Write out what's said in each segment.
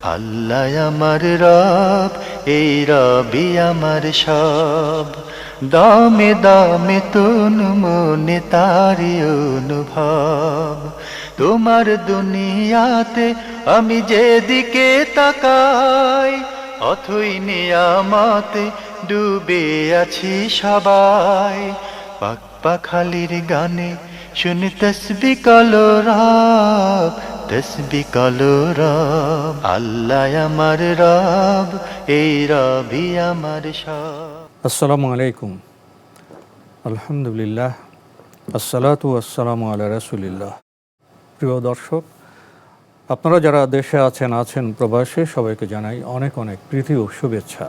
আল্লাহ আমার রব, এই রবি আমার সব। দামে দামে তুন মনে তারি অনুভব। তোমার দুনিয়াতে আমি যেদিকে তাকাই, অথই নিয়ামতে ডুবে আছি সবাই। পাক পাখালির গানে শুনি তসবি কালো রব, তসবি কালো রব। আল্লাহ আমার রব, এই রবি আমার সব। আসসালামু আলাইকুম। আলহামদুলিল্লাহ, আসসালাতু আসসালামু আলা রাসূলিল্লাহ। প্রিয় দর্শক, আপনারা যারা দেশে আছেন প্রবাসে, সবাইকে জানাই অনেক অনেক প্রীতি ও শুভেচ্ছা।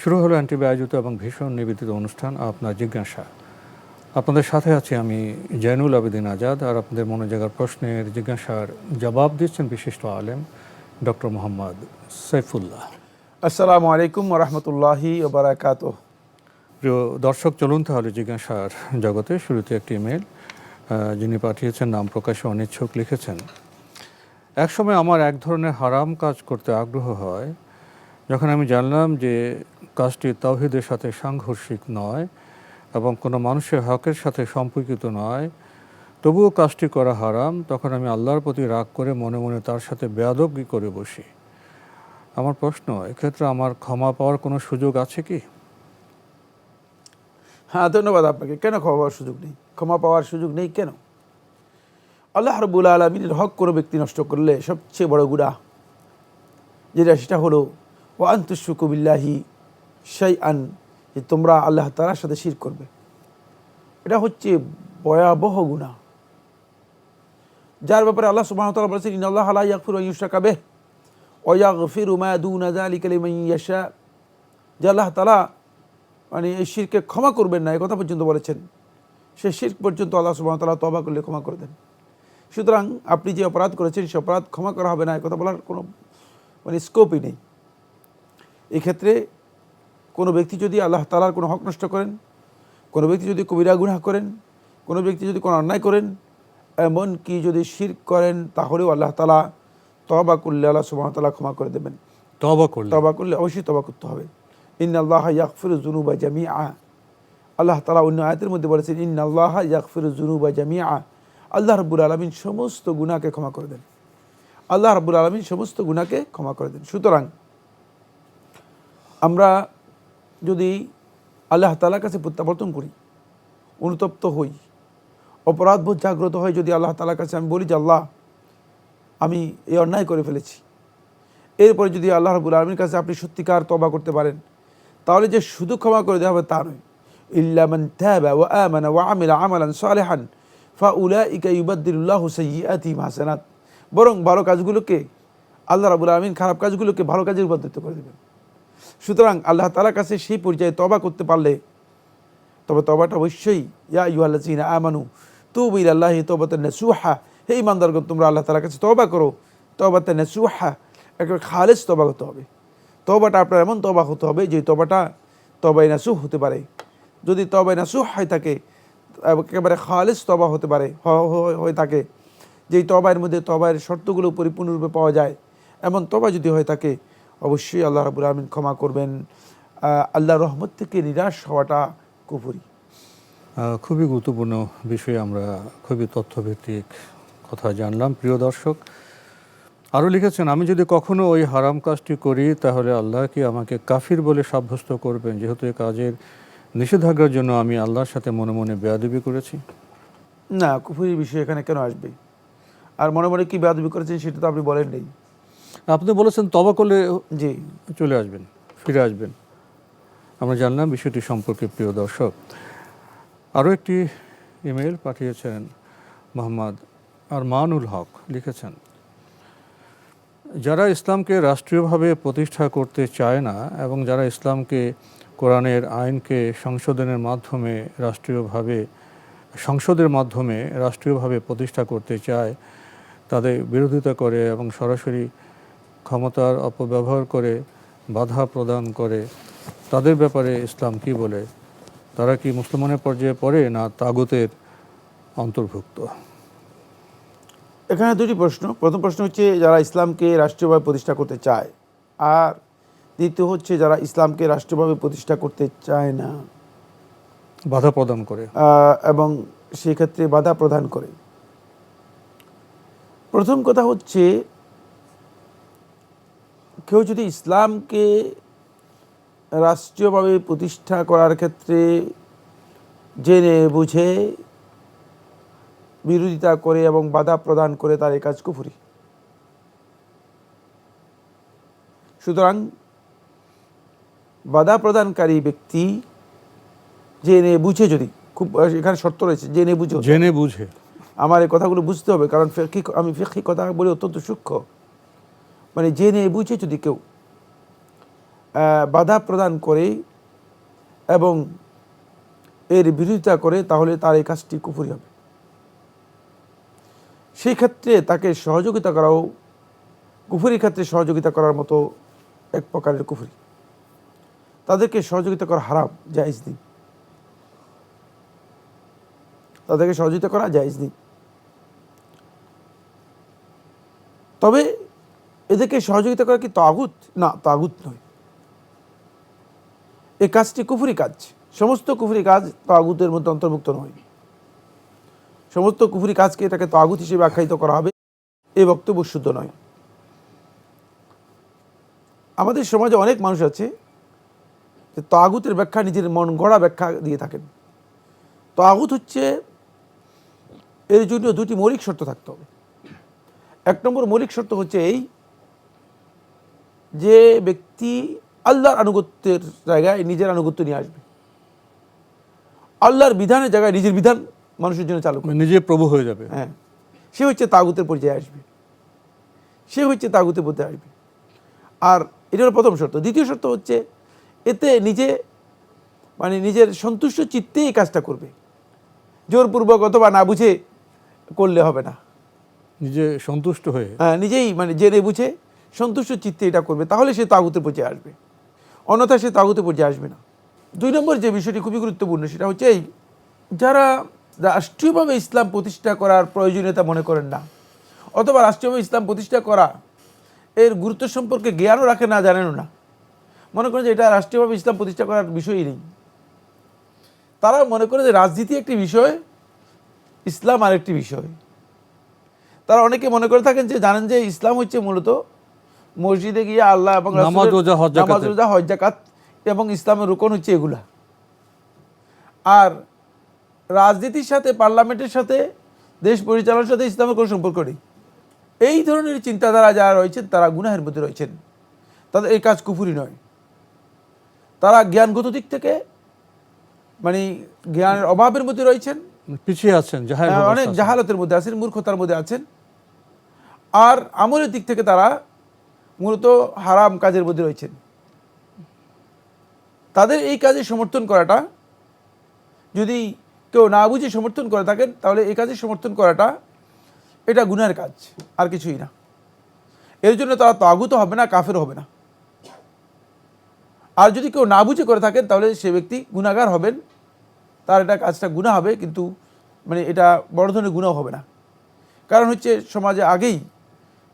শুরু হলো অ্যান্টিবি আয়োজিত এবং ভীষণ নিবেদিত অনুষ্ঠান আপনার জিজ্ঞাসা। আপনাদের সাথে আছি আমি জয়নুল আবেদিন আজাদ, আর আপনাদের মনে জাগার প্রশ্নের জিজ্ঞাসার জবাব দিচ্ছেন বিশিষ্ট আলেম ডক্টর মোহাম্মদ সাইফুল্লাহ। আসসালামু আলাইকুম ওরহমতুল্লাহি ওবারাকাতুহ। প্রিয় দর্শক, চলুন তাহলে জিজ্ঞাসার জগতে। শুরুতে একটি ইমেল, যিনি পাঠিয়েছেন নাম প্রকাশে অনিচ্ছুক, লিখেছেন, একসময় আমার এক ধরনের হারাম কাজ করতে আগ্রহ হয়। যখন আমি জানলাম যে কাজটি তাওহীদের সাথে সাংঘর্ষিক নয় এবং কোনো মানুষের হকের সাথে সম্পর্কিত নয়, তবুও কাজটি করা হারাম, তখন আমি আল্লাহর প্রতি রাগ করে মনে মনে তার সাথে বেয়াদবি করে বসি। আমার প্রশ্ন, এক্ষেত্রে আমার ক্ষমা পাওয়ার কোনো সুযোগ আছে কি? হ্যাঁ, ধন্যবাদ আপনাকে। কেন ক্ষমা পাওয়ার সুযোগ নেই? ক্ষমা পাওয়ার সুযোগ নেই কেন? আল্লাহ রাব্বুল আলামিনের হক কোনো ব্যক্তি নষ্ট করলে সবচেয়ে বড় গুনাহ সেটা হলো ওয়া আন তুশরিকু বিল্লাহি শাইআন, যে তোমরা আল্লাহ তাআলার সাথে শিরক করবে। এটা হচ্ছে ভয়াবহ গুনাহ, যার ব্যাপারে আল্লাহ সুবহানাহু ওয়া তাআলা বলেছেন, ইন্নাল্লাহা লা ইয়াগফিরু আন ইউশরাকা বিহি ওয়া ইয়াগফিরু মা দুনা যালিকা লিমান ইয়াশা। যে আল্লাহ তাআলা এই শিরকে ক্ষমা করবেন না, এই কথা পর্যন্ত বলেছেন। সে শিরক পর্যন্ত আল্লাহ সুবহানাহু ওয়া তাআলা তওবা করলে ক্ষমা করে দেন। সুতরাং আপনি যে অপরাধ করেছেন সে অপরাধ ক্ষমা করা হবে না, এই কথা বলার কোনো স্কোপই নেই। এক্ষেত্রে কোনো ব্যক্তি যদি আল্লাহ তাআলার কোনো হক নষ্ট করেন, কোনো ব্যক্তি যদি কবিরা গুনাহ করেন, কোনো ব্যক্তি যদি কোনো অন্যায় করেন, এমন কি যদি শিরক করেন, তাহলেও আল্লাহ তাআলা তওবা করলে আল্লাহ সুবহানাহু ওয়া তাআলা ক্ষমা করে দেবেন। তওবা করলে অবশ্যই তওবা করতে হবে। ইন্নাল্লাহা ইয়াগফিরু যুনুবা জামিআ। আল্লাহ তাআলা অন্য আয়াতের মধ্যে বলেছেন, ইন্নাল্লাহা ইয়াগফিরু যুনুবা জামিআ। আল্লাহ রাব্বুল আলামিন সমস্ত গুনাহকে ক্ষমা করে দেন। আল্লাহ রাব্বুল আলামিন সমস্ত গুনাহকে ক্ষমা করে দেন। সুতরাং আমরা যদি আল্লাহ তাআলার কাছে প্রত্যাবর্তন করি, অনুতপ্ত হই, অপরাধবোধ জাগ্রত হয়, যদি আল্লাহ তাআলার কাছে আমি বলি যে আল্লাহ, আমি এই অন্যায় করে ফেলেছি, এরপরে যদি আল্লাহ রাব্বুল আলামিনের কাছে আপনি সত্যিকার তওবা করতে পারেন, তাহলে যে শুধু ক্ষমা করে দেওয়া হবে তা নয়। ইল্লা মান তাবা ওয়া আমানা ওয়া আমিলা আমালান সালিহান ফাউলাইকা ইউবাদদিলুল্লাহু সাইয়্যাতিহিম হাসানাত। বরং ভালো কাজগুলোকে আল্লাহ রাব্বুল আলামিন খারাপ কাজগুলোকে ভালো কাজে রূপান্তরিত করে দেবেন। সুতরাং আল্লাহ তাআলার কাছে সেই পর্যায়ে তওবা করতে পারলে, তবে তওবাটা অবশ্যই ইয়া আইয়ুহাল্লাযীনা আমানু তুবু ইলাল্লাহি তাওবাতান নাসুহা। হে ঈমানদারগণ, তোমরা আল্লাহ তাআলার কাছে তওবা করো, তাওবাতান নাসুহা, একেবারে খালেস তওবা করতে হবে। তওবাটা আপনার এমন তওবা হতে হবে যে তওবাটা তওবায়ে নাসুহ হতে পারে। যদি তওবায়ে নাসুহ হয়ে থাকে, একেবারে খালেস তওবা হতে পারে, হয়ে থাকে, যেই তওবার মধ্যে তওবার শর্তগুলো পরিপূর্ণরূপে পাওয়া যায়, এমন তওবা যদি হয়ে থাকে, অবশ্যই আল্লাহ রাব্বুল আলামিন ক্ষমা করবেন। আল্লাহর রহমত থেকে নিরাশ হওয়াটা কুফরি। খুবই গুরুত্বপূর্ণ বিষয়ে আমরা খুবই তথ্যভিত্তিক কথা জানলাম। প্রিয় দর্শক, আরও লিখেছেন, আমি যদি কখনো ওই হারাম কাজটি করি, তাহলে আল্লাহ কি আমাকে কাফির বলে সাব্যস্ত করবেন, যেহেতু এই কাজের নিষেধাজ্ঞার জন্য আমি আল্লাহর সাথে মনে মনে বেয়াদবি করেছি? না, কুফরির বিষয় এখানে কেন আসবে? আর মনে মনে কি বেয়াদবি করেছেন সেটা তো আপনি বলেন নেই। আপনি বলেছেন তওবা করলে জি, চলে আসবেন, ফিরে আসবেন। আমরা জানলাম বিষয়টি সম্পর্কে। প্রিয় দর্শক, আরও একটি ইমেল পাঠিয়েছেন মোহাম্মদ আরমানুল হক, লিখেছেন, যারা ইসলামকে রাষ্ট্রীয়ভাবে প্রতিষ্ঠা করতে চায় না এবং যারা ইসলামকে, কোরআনের আইনকে সংশোধনের মাধ্যমে রাষ্ট্রীয়ভাবে প্রতিষ্ঠা করতে চায়, তাদের বিরোধিতা করে এবং সরাসরি ক্ষমতার অপব্যবহার করে বাধা প্রদান করে, তাদের ব্যাপারে ইসলাম কি বলে? তারা কি মুসলমানের পর্যায়ে পড়ে না তাগুতের অন্তর্ভুক্ত? এখানে দুটি প্রশ্ন। প্রথম প্রশ্ন হচ্ছে যারা ইসলামকে রাষ্ট্রীয়ভাবে প্রতিষ্ঠা করতে চায়, আর দ্বিতীয় হচ্ছে যারা ইসলামকে রাষ্ট্রীয়ভাবে প্রতিষ্ঠা করতে চায় না বাধা প্রদান করে এবং সেই ক্ষেত্রে বাধা প্রদান করে। প্রথম কথা হচ্ছে, কেউ যদি ইসলামকে রাষ্ট্রীয়ভাবে প্রতিষ্ঠা করার ক্ষেত্রে জেনে বুঝে বিরোধিতা করে এবং বাধা প্রদান করে, তার এই কাজ কুফরি। সুতরাং বাধা প্রদানকারী ব্যক্তি জেনে বুঝে, যদি খুব এখানে শর্ত রয়েছে, জেনে বুঝে আমার এই কথাগুলো বুঝতে হবে, কারণ আমি ফিকহি কথা বলি অত্যন্ত সূক্ষ্ম। মানে জেনে বুঝে যদি কেউ বাধা প্রদান করে এবং এর বিরোধিতা করে, তাহলে তার এই কাজটি কুফরি হবে। সেই ক্ষেত্রে তাকে সহযোগিতা করাও কুফরির ক্ষেত্রে সহযোগিতা করার মতো এক প্রকারের কুফরি। তাদেরকে সহযোগিতা করা হারাম, জায়েজ নেই। তাদেরকে সহযোগিতা করা জায়েজ নেই। তবে এদেরকে সহযোগিতা করা কি তাগুত? না, তাগুত নয়। এই কাজটি কুফরি কাজ। সমস্ত কুফরি কাজ তাগুতের মধ্যে অন্তর্ভুক্ত নয়। সমস্ত কুফরি কাজকে এটাকে তাগুত হিসেবে আখ্যায়িত করা হবে, এই বক্তব্য শুদ্ধ নয়। আমাদের সমাজে অনেক মানুষ আছে যে তাগুতের ব্যাখ্যা নিজের মন গড়া ব্যাখ্যা দিয়ে থাকেন। তাগুত হচ্ছে, এর জন্য দুটি মৌলিক শর্ত থাকতে হবে। এক নম্বর মৌলিক শর্ত হচ্ছে এই যে ব্যক্তি আল্লাহর আনুগত্যের জায়গায় নিজের আনুগত্য নিয়ে আসবে, আল্লাহর বিধানের জায়গায় নিজের বিধান মানুষের জন্য চালু করবে, নিজে প্রভু হয়ে যাবে। হ্যাঁ, সে হচ্ছে তাগুতের পর্যায়ে আসবে, সে হচ্ছে তাগুতের পর্যায়ে আসবে। আর এটা হলো প্রথম শর্ত। দ্বিতীয় শর্ত হচ্ছে এতে নিজের সন্তুষ্ট চিত্তে এই কাজটা করবে, জোরপূর্বক অথবা না বুঝে করলে হবে না। নিজে সন্তুষ্ট হয়ে, হ্যাঁ, নিজেই জেনে বুঝে সন্তুষ্ট চিত্তে এটা করবে, তাহলে সে তাগুতের পর্যায়ে আসবে, অন্যথায় সে তাগুতের পর্যায়ে আসবে না। দুই নম্বর যে বিষয়টি খুবই গুরুত্বপূর্ণ, সেটা হচ্ছে এই, যারা রাষ্ট্রীয়ভাবে ইসলাম প্রতিষ্ঠা করার প্রয়োজনীয়তা মনে করেন না, অথবা রাষ্ট্রীয়ভাবে ইসলাম প্রতিষ্ঠা করা এর গুরুত্ব সম্পর্কে জ্ঞানও রাখে না, জানেনও না, মনে করেন যে এটা রাষ্ট্রীয়ভাবে ইসলাম প্রতিষ্ঠা করার বিষয়ই নেই। তারা মনে করে যে রাজনীতি একটি বিষয়, ইসলাম আরেকটি বিষয়। তারা অনেকে মনে করে থাকেন যে জানেন যে ইসলাম হচ্ছে মূলত মসজিদে গিয়ে আল্লাহ এবং নামাজ, রোজা, হজ, জাকাত এবং ইসলামের রুকন হচ্ছে এগুলা। আর রাজনীতির সাথে, পার্লামেন্টের সাথে, দেশ পরিচালনার সাথে ইসলামের কোনো সম্পর্ক নেই। এই ধরনের চিন্তাধারা যারা রয়েছেন তারা গুনাহের মধ্যে রয়েছেন, তাদের এই কাজ কুফরি নয়। তারা জ্ঞানগত দিক থেকে জ্ঞানের অভাবের মধ্যে রয়েছেন, পিছিয়ে আছেন, অনেক জাহালতের মধ্যে আছেন, মূর্খতার মধ্যে আছেন। আর আমলের দিক থেকে তারা মূলত হারাম কাজের মধ্যে রয়েছেন। তাদের এই কাজে সমর্থন করাটা, যদি কেউ না বুঝে সমর্থন করে থাকেন, তাহলে এই কাজে সমর্থন করাটা এটা গুনাহের কাজ, আর কিছুই না। এর জন্য তারা তাগুত হবে না, কাফের হবে না। আর যদি কেউ না বুঝে করে থাকেন, তাহলে সে ব্যক্তি গুনাহগার হবেন, তার এটা কাজটা গুনাহ হবে, কিন্তু এটা বড় ধরনের গুনাহ হবে না। কারণ হচ্ছে সমাজে আগেই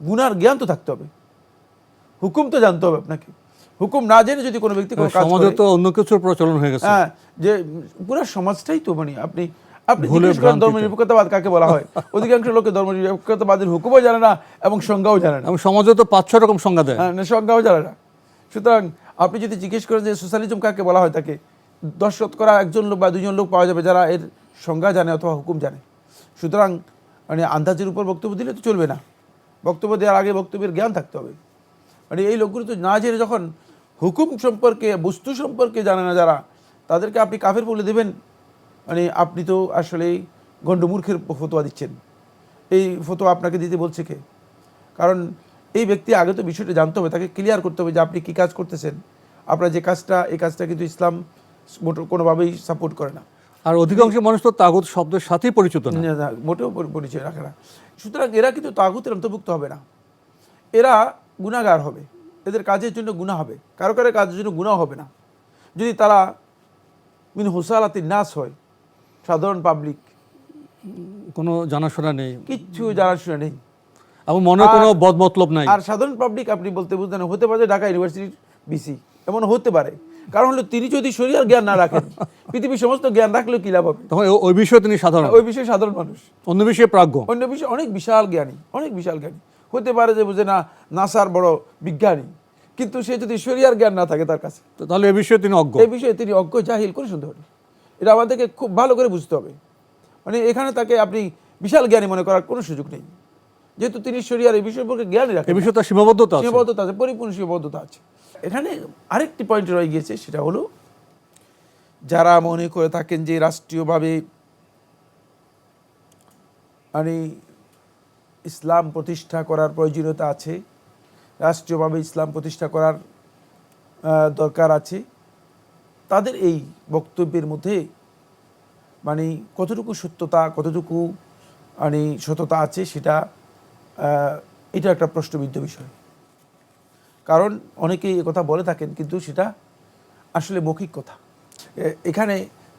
গুনার জ্ঞান তো থাকতে হবে, হুকুম তো জানতে হবে আপনাকে। হুকুম না জেনে যদি কোনো ব্যক্তি কোনো কাজ করে, তো অন্য কিছুর প্রচলন হয়ে গেছে। হ্যাঁ, যে পুরো সমাজটাই তো আপনি জিজ্ঞেস করেন ধর্মনিরপেক্ষতাবাদ কাকে বলা হয়, অধিকাংশ লোকে ধর্মনিরপেক্ষতাবাদের হুকুমও জানে না এবং সংজ্ঞাও জানে না। সমাজে তো 5-6 রকম সংজ্ঞা দেয়, সংজ্ঞাও জানে না। সুতরাং আপনি যদি জিজ্ঞেস করেন যে সোশ্যালিজম কাকে বলা হয়, তাকে 10% একজন লোক বা 2জন লোক পাওয়া যাবে যারা এর সংজ্ঞা জানে অথবা হুকুম জানে। সুতরাং আন্দাজের উপর বক্তব্য দিলে তো চলবে না, বক্তব্য দেওয়ার আগে বক্তব্যের জ্ঞান থাকতে হবে। এই লোকগুলো তো না জেনে যখন হুকুম সম্পর্কে, বস্তু সম্পর্কে জানে না যারা, তাদেরকে আপনি কাফের বলে দেবেন, আপনি তো আসলে গণ্ডমূর্খের ফতোয়া দিচ্ছেন। এই ফতোয়া আপনাকে দিতে বলছে কে? কারণ এই ব্যক্তি আগে তো বিষয়টা জানতে হবে, তাকে ক্লিয়ার করতে হবে যে আপনি কী কাজ করতেছেন, আপনার যে কাজটা, এই কাজটা কিন্তু ইসলাম কোনোভাবেই সাপোর্ট করে না। আর অধিকাংশ মানুষ তো তাগুত শব্দের সাথেই পরিচিত না, মোটেও পরিচয় রাখে না। সুতরাং এরা কিন্তু তাগুতের অন্তর্ভুক্ত হবে না, এরা গুনাহগার হবে, এদের কাজের জন্য গুনাহ হবে, কারো কারো কাজের জন্য গুনাহ হবে না। যদি তারা মিন হুসালাতিন নাস হয়, সাধারণ পাবলিক, কোনো জানাশোনা নেই, কিচ্ছু জানাশোনা নেই, এবং মনে কোনো বদমতলব নাই। আর সাধারণ পাবলিক আপনি বলতে বুঝতেন হতে পারে ঢাকা ইউনিভার্সিটির ভিসি, এমন হতে পারে। কারণ হলো তিনি যদি শরিয়ার জ্ঞান না রাখেন, পৃথিবীর সমস্ত জ্ঞান রাখলেও কি লাভ হবে? তখন ওই বিষয়ে তিনি সাধারণ, ওই বিষয়ে সাধারণ মানুষ, অন্য বিষয়ে প্রাজ্ঞ, অন্য বিষয়ে অনেক বিশাল জ্ঞানী, অনেক বিশাল জ্ঞানী হতে পারে, যে বুঝে না নাসার বড় বিজ্ঞানী, কিন্তু সে যদি শরিয়ার জ্ঞান না থাকে তার কাছে, তাহলে এই বিষয়ে তিনি অজ্ঞ। এই বিষয়ে তিনি অজ্ঞ, জাহিল, কোনো সন্দেহ নেই। এটা আমাদেরকে খুব ভালো করে বুঝতে হবে। মানে এখানে তাকে আপনি বিশাল জ্ঞানী মনে করার কোনো সুযোগ নেই, যেহেতু তিনি শরিয়ার এই বিষয় সম্পর্কে জ্ঞানই রাখেন। এই বিষয়ে তার সীমাবদ্ধতা আছে, সীমাবদ্ধতা আছে, পরিপূর্ণ সীমাবদ্ধতা আছে। এখানে আরেকটি পয়েন্ট রয়ে গিয়েছে, সেটা হলো যারা মনে করে থাকেন যে রাষ্ট্রীয়ভাবে মানে ইসলাম প্রতিষ্ঠা করার প্রয়োজনীয়তা আছে, রাষ্ট্রীয়ভাবে ইসলাম প্রতিষ্ঠা করার দরকার আছে, তাদের এই বক্তব্যের মধ্যে মানে কতটুকু সত্যতা, কতটুকু মানে সততা আছে, সেটা এটা একটা প্রশ্নবিদ্ধ বিষয়। কারণ অনেকেই কথা বলে থাকেন, কিন্তু সেটা আসলে মৌখিক কথা। এখানে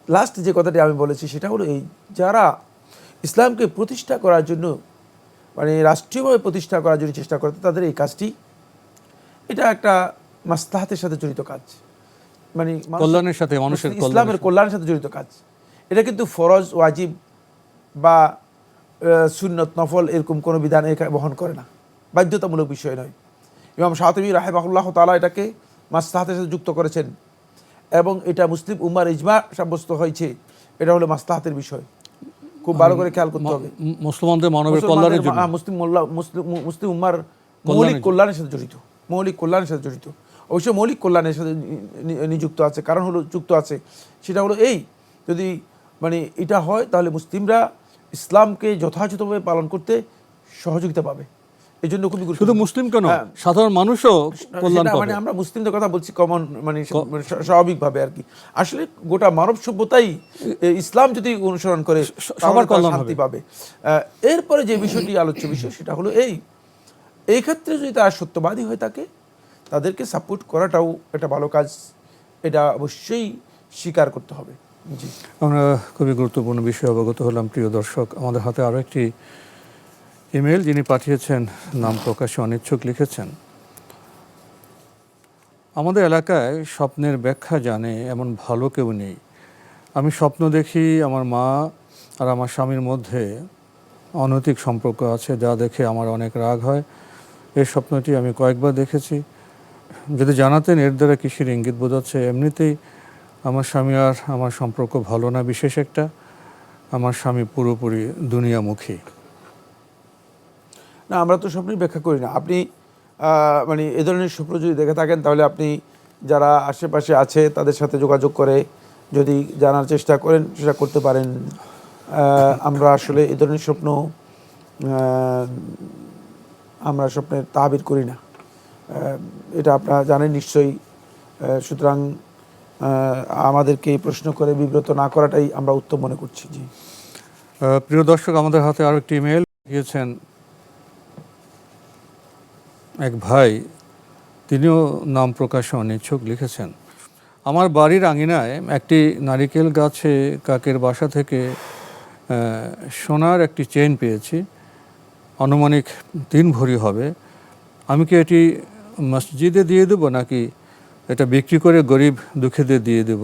লাস্ট যে কথাটি আমি বলেছি সেটা হলো এই, যারা ইসলামকে প্রতিষ্ঠা করার জন্য মানে রাষ্ট্রীয়ভাবে প্রতিষ্ঠা করার জন্য চেষ্টা করে, তাদের এই কাজটি এটা একটা মাসলাহাতের সাথে জড়িত কাজ, মানে কল্যাণের সাথে, মানুষের ইসলামের কল্যাণের সাথে জড়িত কাজ। এটা কিন্তু ফরজ, ওয়াজিব বা সুন্নত, নফল এরকম কোনো বিধান বহন করে না, বাধ্যতামূলক বিষয় নয়। ইমাম শাতিবী রাহিমাহুল্লাহ তাআলা এটাকে মাসলাহাতের সাথে যুক্ত করেছেন, এবং এটা মুসলিম উম্মার ইজমা সাব্যস্ত হয়েছে, এটা হলো মাসলাহাতের বিষয়। খুব ভালো করে খেয়াল করতে হবে, মুসলমানদের মানবের কল্যাণের জন্য, মুসলিম উম্মার মৌলিক কল্যাণের সাথে জড়িত, মৌলিক কল্যাণের সাথে জড়িত। অবশ্যই মৌলিক কল্যাণের সাথে নিযুক্ত আছে, কারণ হলো যুক্ত আছে, সেটা হলো এই, যদি মানে এটা হয় তাহলে মুসলিমরা ইসলামকে যথাযথভাবে পালন করতে সহযোগিতা পাবে। এই জন্য খুবই শুধু মুসলিম কেন, সাধারণ মানুষও কল্যাণ পাবে। মানে আমরা মুসলিমদের কথা বলছি কমন, মানে স্বাভাবিকভাবে আর কি। আসলে গোটা মানব সভ্যতাই ইসলাম যদি অনুসরণ করে সবার কল্যাণ শান্তি পাবে। এরপরে যে বিষয়টি আলোচ্য বিষয় সেটা হলো এই ক্ষেত্রে যদি তারা সত্যবাদী হয়ে থাকে, তাদেরকে সাপোর্ট করাটাও একটা ভালো কাজ, এটা অবশ্যই স্বীকার করতে হবে। জি, আমরা খুবই গুরুত্বপূর্ণ বিষয় অবগত হলাম। প্রিয় দর্শক, আমাদের হাতে আরও একটি ইমেল যিনি পাঠিয়েছেন, নাম প্রকাশে অনিচ্ছুক, লিখেছেন, আমাদের এলাকায় স্বপ্নের ব্যাখ্যা জানে এমন ভালো কেউ নেই। আমি স্বপ্ন দেখি আমার মা আর আমার স্বামীর মধ্যে অনৈতিক সম্পর্ক আছে, যা দেখে আমার অনেক রাগ হয়। এই স্বপ্নটি আমি কয়েকবার দেখেছি, যদি জানাতেন এর দ্বারা কিসের ইঙ্গিত বোঝাচ্ছে। এমনিতেই আমার স্বামী আর আমার সম্পর্ক ভালো না, বিশেষ একটা, আমার স্বামী পুরোপুরি দুনিয়ামুখী। না, আমরা তো স্বপ্নের ব্যাখ্যা করি না। আপনি মানে এ ধরনের স্বপ্ন যদি দেখে থাকেন, তাহলে আপনি যারা আশেপাশে আছে তাদের সাথে যোগাযোগ করে যদি জানার চেষ্টা করেন, সেটা করতে পারেন। আমরা আসলে এ ধরনের স্বপ্ন আমরা স্বপ্নের তাবির করি না, এটা আপনারা জানেন নিশ্চয়ই। সুতরাং আমাদেরকে প্রশ্ন করে বিব্রত না করাটাই আমরা উত্তম মনে করছি। জি, প্রিয় দর্শক, আমাদের হাতে আরও একটি ইমেল দিয়েছেন এক ভাই, তিনিও নাম প্রকাশে অনিচ্ছুক, লিখেছেন, আমার বাড়ির আঙিনায় একটি নারিকেল গাছে কাকের বাসা থেকে সোনার একটি চেইন পেয়েছি, আনুমানিক 3 ভরি হবে। আমি কি এটি মসজিদে দিয়ে দেবো, নাকি এটা বিক্রি করে গরিব দুঃখীদের দিয়ে দেব?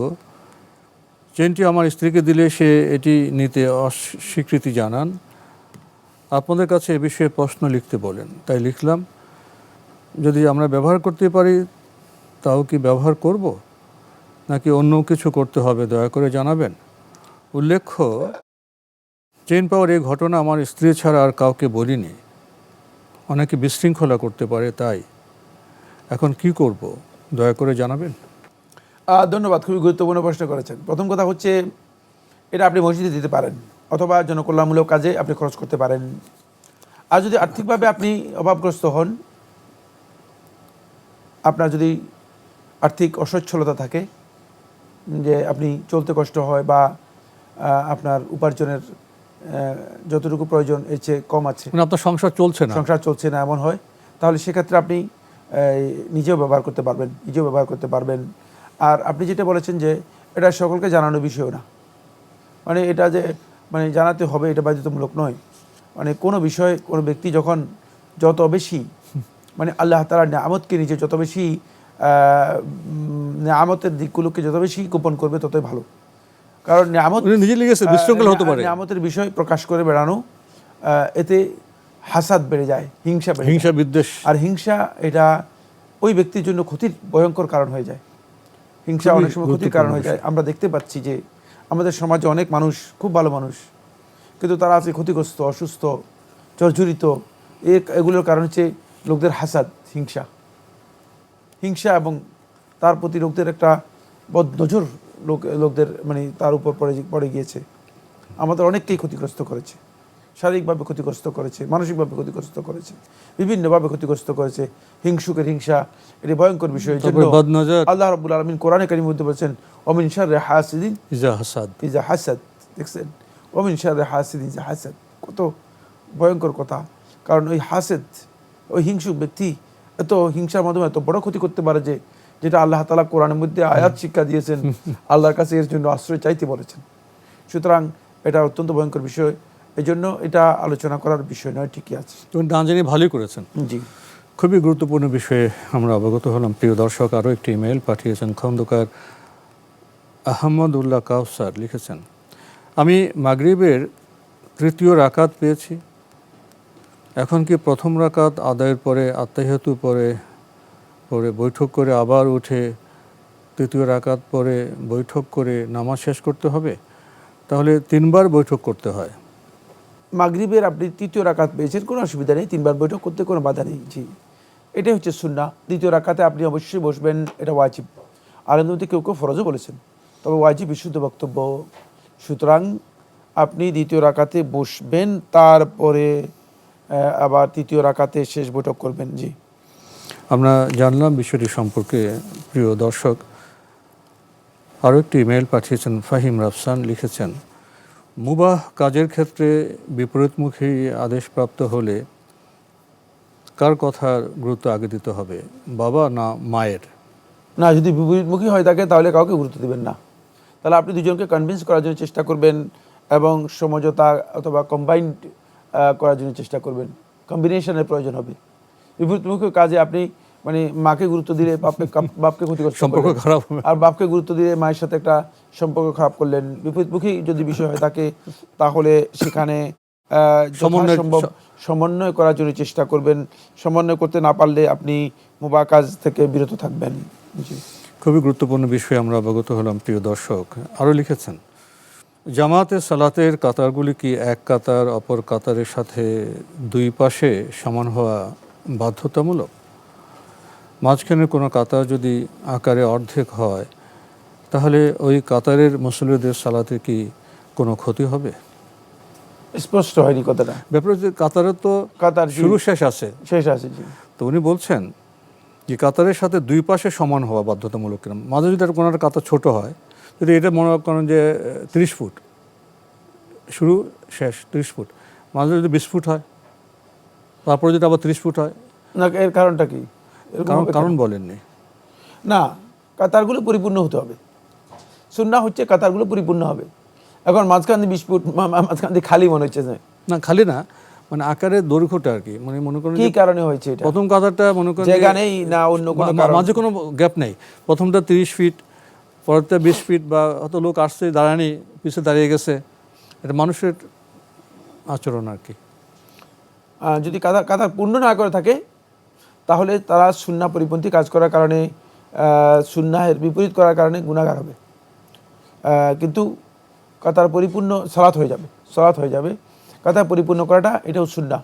চেইনটি আমার স্ত্রীকে দিলে সে এটি নিতে অস্বীকৃতি জানান। আপনাদের কাছে এ বিষয়ে প্রশ্ন লিখতে বলেন, তাই লিখলাম। যদি আমরা ব্যবহার করতে পারি তাও কি ব্যবহার করব, নাকি অন্য কিছু করতে হবে, দয়া করে জানাবেন। উল্লেখ্য, চেইন পাওয়ার এই ঘটনা আমার স্ত্রী ছাড়া আর কাউকে বলিনি। অনেকে বিশৃঙ্খলা করতে পারে, তাই এখন কি করব, দয়া করে জানাবেন। ধন্যবাদ, খুবই গুরুত্বপূর্ণ প্রশ্ন করেছেন। প্রথম কথা হচ্ছে, এটা আপনি মসজিদে দিতে পারেন, অথবা জনকল্যাণমূলক কাজে আপনি খরচ করতে পারেন। আর যদি আর্থিকভাবে আপনি অভাবগ্রস্ত হন, আপনার যদি আর্থিক অসচ্ছলতা থাকে, যে আপনি চলতে কষ্ট হয় বা আপনার উপার্জনের যতটুকু প্রয়োজন এর চেয়ে কম আছে, মানে আপনার সংসার চলছে না এমন হয়, তাহলে সেক্ষেত্রে আপনি নিজেও ব্যবহার করতে পারবেন। আর আপনি যেটা বলেছেন যে এটা সকলকে জানানোর বিষয় না, মানে এটা যে মানে জানাতে হবে, এটা বাধ্যতামূলক নয়। মানে কোনো বিষয় কোনো ব্যক্তি যখন যত বেশি মানে আল্লাহ তাআলার নিয়ামতকে নিজে যত বেশি নিয়ামতের দিকগুলোকে যত বেশি গোপন করবে ততই ভালো। কারণ নিয়ামত উনি নিজে লিখেছে বিশৃঙ্খলা হতে পারে। নিয়ামতের বিষয় প্রকাশ করে বেড়ানো, এতে হাসাদ বেড়ে যায়, হিংসা বেড়ে যায়। হিংসা বিদ্বেষ। আর হিংসা এটা ওই ব্যক্তির জন্য ক্ষতির ভয়ঙ্কর কারণ হয়ে যায়। হিংসা খুবই অনেক সময় ক্ষতির কারণ হয়ে গুরুত্বপূর্ণ যায়। আমরা দেখতে পাচ্ছি যে আমাদের সমাজে অনেক মানুষ খুব ভালো মানুষ, কিন্তু তারা আছে ক্ষতিগ্রস্ত, অসুস্থ, জর্জরিত। এগুলোর কারণ হচ্ছে লোকদের হাসাদ, হিংসা। হিংসা এবং তার প্রতি লোকদের একটা বদনজর লোকদের মানে তার উপর পড়ে গিয়েছে। আমাদের অনেককেই ক্ষতিগ্রস্ত করেছে, শারীরিকভাবে ক্ষতিগ্রস্ত করেছে, মানসিকভাবে ক্ষতিগ্রস্ত করেছে, বিভিন্নভাবে ক্ষতিগ্রস্ত করেছে। হিংসুকের হিংসা এটি ভয়ঙ্কর বিষয়। আল্লাহ রাব্বুল আলামিন কোরআনে কারীমের মধ্যে বলেছেন ওমিন শাররি হাসিদিন ইজা হাসাদ। দেখছেন, ওমিন শাররি হাসিদিন ইজা হাসাদ, কত ভয়ঙ্কর কথা। কারণ ওই হাসেদ, ওই হিংসুক ব্যক্তি এত হিংসার মাধ্যমে এত বড় ক্ষতি করতে পারে যে যেটা আল্লাহ তাআলা কোরআনের মধ্যে আয়াত শিক্ষা দিয়েছেন, আল্লাহর কাছে এর জন্য আশ্রয় চাইতে বলেছেন। সুতরাং এটা অত্যন্ত ভয়ঙ্কর বিষয়, এই জন্য এটা আলোচনা করার বিষয় নয়। ঠিকই আছে, না জানি ভালোই করেছেন। জি, খুবই গুরুত্বপূর্ণ বিষয়ে আমরা অবগত হলাম। প্রিয় দর্শক, আরও একটি ইমেল পাঠিয়েছেন খন্দকার আহমদুল্লাহ কাউসার, লিখেছেন, আমি মাগরিবের তৃতীয় রাকাত পেয়েছি। এখন কি প্রথম রাকাত আদায়ের পরে আত্তাহিয়াতু পরে বৈঠক করে আবার উঠে তৃতীয় রাকাত পরে বৈঠক করে নামাজ শেষ করতে হবে? তাহলে 3 বার বৈঠক করতে হয়। মাগরিবের আপনি তৃতীয় রাকাত পেয়েছেন, কোনো অসুবিধা নেই, 3 বার বৈঠক করতে কোনো বাধা নেই। জি, এটাই হচ্ছে সুন্নাহ। দ্বিতীয় রাকাতে আপনি অবশ্যই বসবেন, এটা ওয়াজিব। আলেমদের মধ্যে কেউ কেউ ফরজও বলেছেন, তবে ওয়াজিব বিশুদ্ধ বক্তব্য। সুতরাং আপনি দ্বিতীয় রাকাতে বসবেন, তারপরে আবার তৃতীয় রাকাতে শেষ বৈঠক করবেন। জি, আমরা জানলাম বিষয়টি সম্পর্কে। প্রিয় দর্শক, আরও একটি ইমেল পাঠিয়েছেন ফাহিম রাফসান, লিখেছেন, মুবাহ কাজের ক্ষেত্রে বিপরীতমুখী আদেশপ্রাপ্ত হলে কার কথার গুরুত্ব আগে দিতে হবে, বাবা না মায়ের? না, যদি বিপরীতমুখী হয়ে থাকে তাহলে কাউকে গুরুত্ব দেবেন না। তাহলে আপনি দুজনকে কনভিন্স করার জন্য চেষ্টা করবেন এবং সমঝোতা অথবা কম্বাইন্ড করার জন্য চেষ্টা করবেন। কম্বিনেশনের প্রয়োজন হবে। বিপরীতমুখী কাজে আপনি মানে মাকে গুরুত্ব দিলে বাপকে ক্ষতিগ্রস্ত সম্পর্ক খারাপ হবে, আর বাপকে গুরুত্ব দিলে মায়ের সাথে একটা সম্পর্ক খারাপ করলেন। বিপরীতমুখী যদি বিষয় হয়ে থাকে তাহলে সেখানে সম্ভব সমন্বয় করার জন্য চেষ্টা করবেন। সমন্বয় করতে না পারলে আপনি মুবাহ কাজ থেকে বিরত থাকবেন। জি, খুবই গুরুত্বপূর্ণ বিষয়ে আমরা অবগত হলাম। প্রিয় দর্শক, আরও লিখেছেন, জামাতে সালাতের কাতারগুলি কি এক কাতার অপর কাতারের সাথে 2 পাশে সমান হওয়া বাধ্যতামূলক? মাঝখানের কোনো কাতার যদি আকারে অর্ধেক হয় তাহলে ওই কাতারের মুসল্লিদের সালাতে কি কোনো ক্ষতি হবে? স্পষ্ট হয়নি কথাটা। ব্যাপারে যে কাতারের তো কাতার শুরু শেষ আছে, জি। তো উনি বলছেন যে কাতারের সাথে 2 পাশে সমান হওয়া বাধ্যতামূলক কিনা। মাঝে যদি কোনো একটা কাতার ছোট হয়, যদি এটা মনে করেন যে 30 ফুট শুরু শেষ, 30 ফুট, মাঝে যদি 20 ফুট হয়, তারপরে যদি আবার 30 ফুট হয়, না, এর কারণটা কি? কারণ বলেননি। না, কাতারগুলো পরিপূর্ণ হতে হবে। সুন্নাহ হচ্ছে কাতারগুলো পরিপূর্ণ হবে। এখন মাঝখান দিয়ে 20 ফুট, মাঝখান দিয়ে খালি মনে হচ্ছে। না, খালি না, মানে আকারের দৈর্ঘ্যটা আর কি। মানে মনে করেন কি কারণে হয়েছে এটা? প্রথম কাতারটা মনে করেন জায়গা নেই না অন্য কোনো কারণ? মাঝে কোনো গ্যাপ নেই। প্রথমটা 30 ফিট, পরেরটা 20 ফিট, বা অত লোক আসছে দাঁড়ানি পিছিয়ে দাঁড়িয়ে গেছে, এটা মানুষের আচরণ আর কি। যদি কাতার পূর্ণ না করে থাকে তাহলে তারা সুন্নাহ পরিপন্থী কাজ করার কারণে, সুন্নাহের বিপরীত করার কারণে গুনাহগার হবে। কিন্তু কাতার পরিপূর্ণ সালাত হয়ে যাবে। কাতার পরিপূর্ণ করাটা এটাও সুন্নাহ।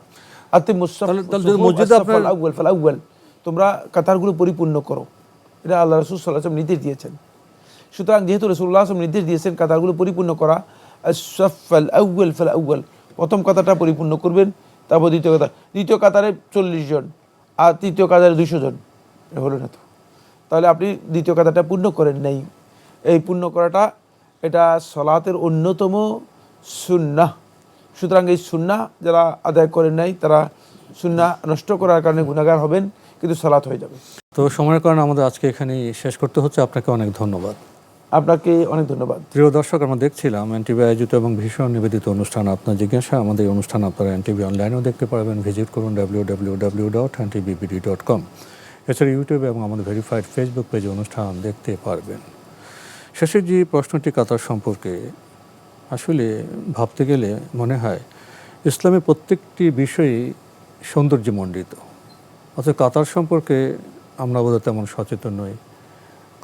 তোমরা কাতারগুলো পরিপূর্ণ করো, এটা আল্লাহ রাসূল সাল্লাল্লাহু আলাইহি ওয়াসাল্লাম নির্দেশ দিয়েছেন। সুতরাং যেহেতু রাসূলুল্লাহ সাল্লাল্লাহু আলাইহি ওয়াসাল্লাম নির্দেশ দিয়েছেন কাতারগুলো পরিপূর্ণ করা, প্রথম কাতারটা পরিপূর্ণ করবেন, তারপর দ্বিতীয় কাতারে 40 জন আর তৃতীয় কাতারে 200 জন, হলো না তো? তাহলে আপনি দ্বিতীয় কাতারটা পূর্ণ করেন নাই। এই পূর্ণ করাটা এটা সলাতের অন্যতম সুন্নাহ। সুতরাং এই সুন্নাহ যারা আদায় করেন নাই তারা সুন্নাহ নষ্ট করার কারণে গুনাহগার হবেন, কিন্তু সালাত হয়ে যাবে। তো সময়ের কারণে আমাদের আজকে এখানেই শেষ করতে হচ্ছে। আপনাকে অনেক ধন্যবাদ। আপনাকে অনেক ধন্যবাদ। প্রিয় দর্শক, আমরা দেখছিলাম এনটিভি আয়োজিত এবং ভীষণ নিবেদিত অনুষ্ঠান আপনার জিজ্ঞাসা। আমাদের এই অনুষ্ঠান আপনারা এনটিভি অনলাইনেও দেখতে পারবেন। ভিজিট করুন www.ntvbd.com। এছাড়া ইউটিউবে এবং আমাদের ভেরিফাইড ফেসবুক পেজে অনুষ্ঠান দেখতে পারবেন। শেষের যে প্রশ্নটি কাতার সম্পর্কে, আসলে ভাবতে গেলে মনে হয় ইসলামের প্রত্যেকটি বিষয়ই সৌন্দর্যমণ্ডিত, অথচ কাতার সম্পর্কে আমরা বোধহয় তেমন সচেতন নই।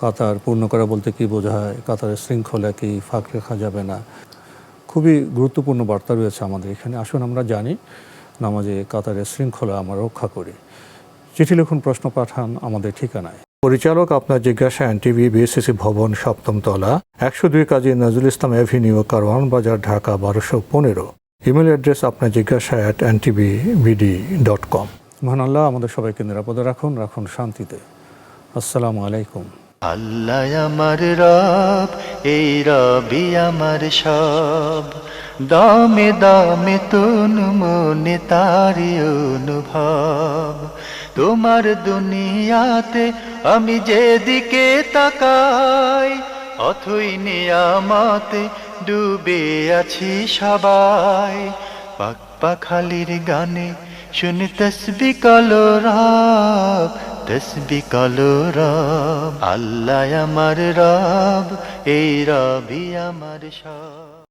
কাতার পূর্ণ করা বলতে কী বোঝায়, কাতারের শৃঙ্খলা কি, ফাঁক রেখা যাবে না, খুবই গুরুত্বপূর্ণ বার্তা রয়েছে আমাদের এখানে। আসুন আমরা জানি, নামাজে কাতারের শৃঙ্খলা আমরা রক্ষা করি। চিঠি লিখুন, প্রশ্ন পাঠান আমাদের ঠিকানায়। পরিচালক আপনার জিজ্ঞাসা, এনটিভি, বিএসসিসি ভবন, 7ম তলা, 102 কাজী নজরুল ইসলাম অ্যাভিনিউ, কারওয়ান বাজার, ঢাকা 1215। ইমেল অ্যাড্রেস আপনার জিজ্ঞাসা @ntvbd.com। মহান আল্লাহ আমাদের সবাইকে নিরাপদে রাখুন, রাখুন শান্তিতে। আসসালামু আলাইকুম। আল্লাহ আমার রব, এই রবি আমার সব, দামে দামে তুন মনে তারি অনুভব। তোমার দুনিয়াতে আমি যেদিকে তাকাই, অথই নিয়ামতে ডুবে আছি সবাই। পাক পাখালির গানে শুনি তসবি কলরব, তসবি কলরব। আল্লাহ আমার রব, এই রবি আমার সব।